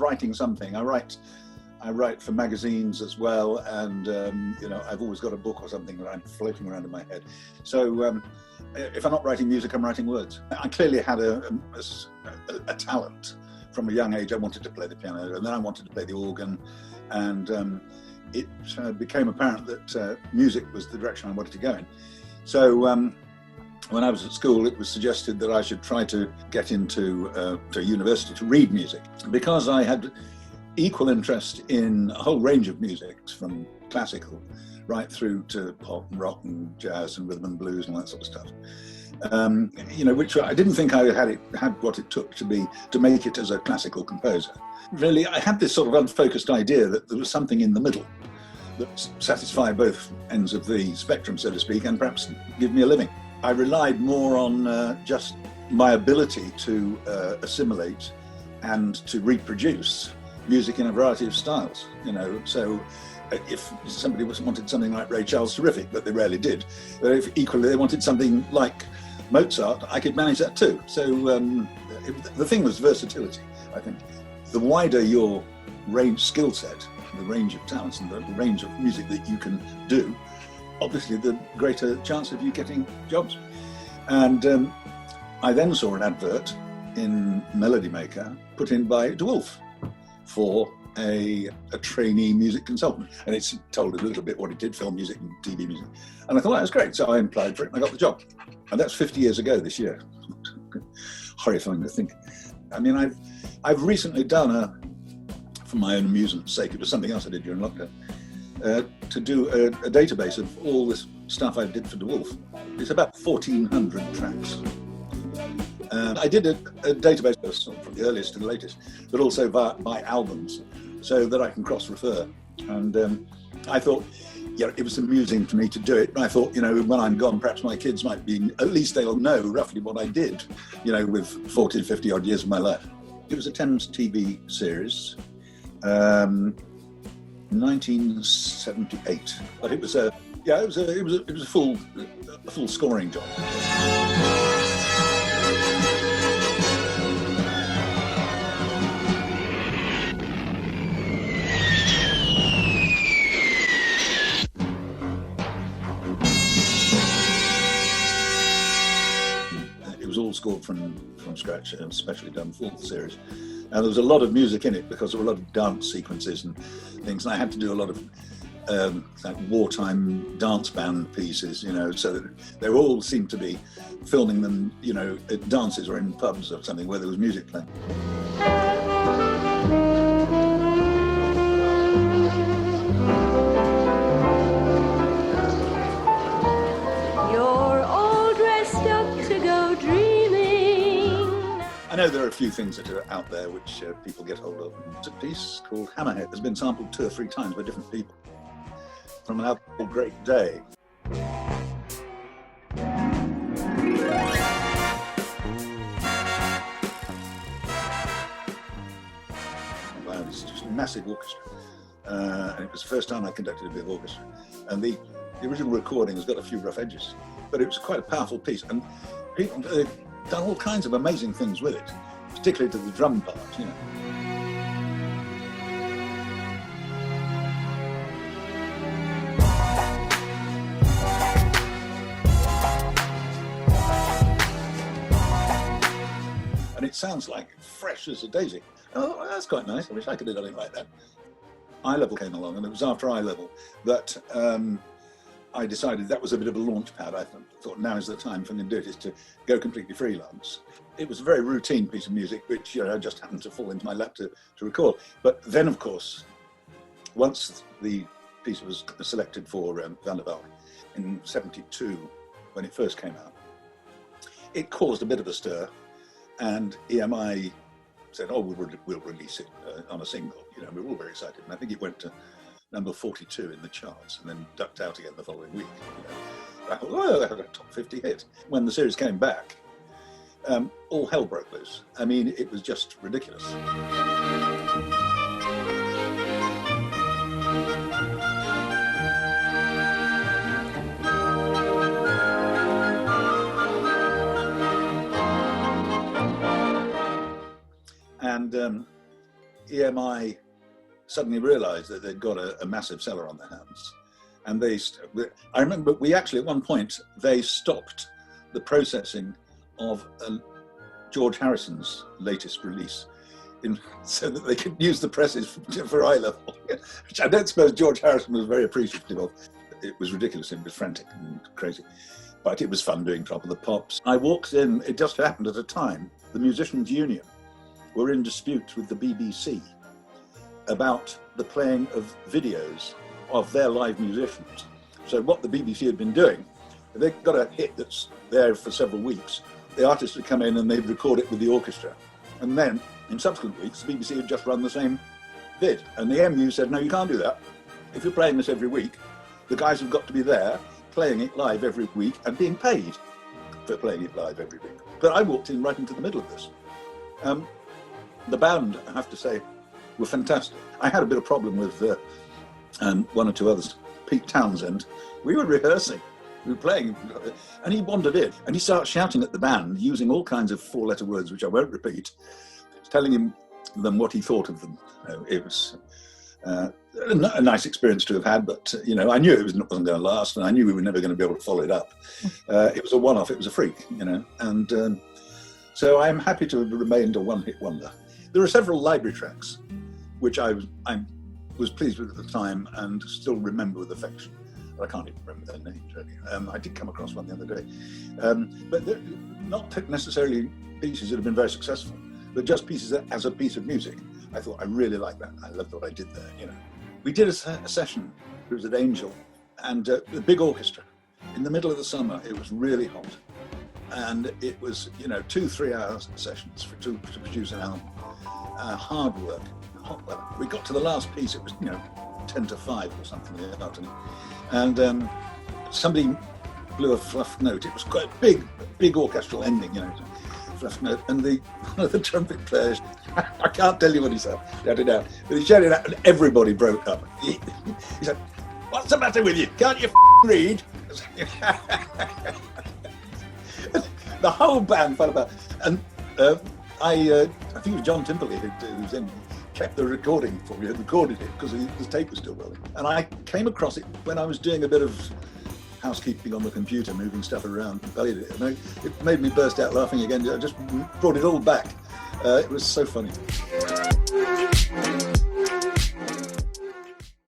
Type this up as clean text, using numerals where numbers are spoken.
writing something. I write for magazines as well, and you know, I've always got a book or something that I'm floating around in my head. So if I'm not writing music, I'm writing words. I clearly had a talent. From a young age, I wanted to play the piano, and then I wanted to play the organ, and it became apparent that music was the direction I wanted to go in. So when I was at school, it was suggested that I should try to get into to university to read music, because I had equal interest in a whole range of music, from classical right through to pop and rock and jazz and rhythm and blues and all that sort of stuff. You know, which I didn't think I had what it took to make it as a classical composer. Really, I had this sort of unfocused idea that there was something in the middle that satisfied both ends of the spectrum, so to speak, and perhaps give me a living. I relied more on just my ability to assimilate and to reproduce music in a variety of styles, you know. So if somebody wanted something like Ray Charles, terrific, but they rarely did. But if equally they wanted something like Mozart, I could manage that too. So the thing was versatility, I think. The wider your skill set, the range of talents and the range of music that you can do, obviously the greater chance of you getting jobs. And I then saw an advert in Melody Maker put in by Wolfe for a trainee music consultant, and it's told a little bit what he did, film music and TV music, and I thought that was great, so I applied for it and I got the job. And that's 50 years ago this year. Horrifying to think. I mean, I've recently done for my own amusement's sake, it was something else I did during lockdown, to do a database of all this stuff I did for Wolfe. It's about 1,400 tracks. I did a database from the earliest to the latest, but also by albums, so that I can cross-refer. And I thought, yeah, it was amusing for me to do it. And I thought, you know, when I'm gone, perhaps my kids might be, at least they'll know roughly what I did, you know, with 40, 50 odd years of my life. It was a Thames TV series, 1978, but it was a full scoring job. All scored from scratch, and specially done full series. And there was a lot of music in it because there were a lot of dance sequences and things, and I had to do a lot of like wartime dance band pieces, you know, so that they all seemed to be filming them, you know, at dances or in pubs or something where there was music playing. I know there are a few things that are out there which people get hold of. It's a piece called Hammerhead that's been sampled 2 or 3 times by different people from an album called Great Day. Wow, it's just a massive orchestra. And it was the first time I conducted a big orchestra. And the original recording has got a few rough edges, but it was quite a powerful piece. And people done all kinds of amazing things with it, particularly to the drum part, you know. And it sounds like fresh as a daisy. Oh, that's quite nice. I wish I could do something like that. Eye Level came along, and it was after Eye Level that I decided that was a bit of a launch pad. I thought now is the time for me to do it, is to go completely freelance. It was a very routine piece of music, which, you know, just happened to fall into my lap to record. But then, of course, once the piece was selected for Valk in '72, when it first came out, it caused a bit of a stir, and EMI said, "Oh, we'll release it on a single." You know, we were all very excited, and I think it went to number 42 in the charts, and then ducked out again the following week. You know. I thought, oh, I had a top 50 hit. When the series came back, all hell broke loose. I mean, it was just ridiculous. And EMI suddenly realised that they'd got a massive seller on their hands. And I remember we actually, at one point, they stopped the processing of George Harrison's latest release so that they could use the presses for eye level, which I don't suppose George Harrison was very appreciative of. It was ridiculous, it was frantic and crazy, but it was fun doing Top of the Pops. I walked in, it just happened at a time, the Musicians' Union were in dispute with the BBC about the playing of videos of their live musicians. So what the BBC had been doing, they got a hit that's there for several weeks, the artist would come in and they'd record it with the orchestra. And then, in subsequent weeks, the BBC had just run the same vid. And the MU said, no, you can't do that. If you're playing this every week, the guys have got to be there, playing it live every week and being paid for playing it live every week. But I walked in right into the middle of this. The band, I have to say, were fantastic. I had a bit of problem with one or two others. Pete Townsend, we were rehearsing, we were playing, and he wandered in and he started shouting at the band using all kinds of four-letter words, which I won't repeat, telling them what he thought of them. It was a nice experience to have had, but I knew it wasn't going to last, and I knew we were never going to be able to follow it up. It was a one-off, it was a freak, and so I'm happy to have remained a one-hit wonder. There are several library tracks which I was pleased with at the time and still remember with affection. I can't even remember their names, really. I did come across one the other day. But they're not necessarily pieces that have been very successful, but just pieces that, as a piece of music, I thought, I really like that. I loved what I did there, We did a session, it was at Angel, and the big orchestra. In the middle of the summer, it was really hot. And it was, 2-3 hour sessions to produce an album. Hard work, hot weather. We got to the last piece, it was, 10 to 5 or something in the afternoon. And somebody blew a fluff note. It was quite a big orchestral ending, fluff note. And one of the trumpet players, I can't tell you what he said, shouted out, but he shouted out and everybody broke up. He said, "What's the matter with you? Can't you read?" The whole band fell apart. And I think it was John Timperley who was in, kept the recording for me, had recorded it because the tape was still rolling. And I came across it when I was doing a bit of housekeeping on the computer, moving stuff around, and it made me burst out laughing again. I just brought it all back. It was so funny.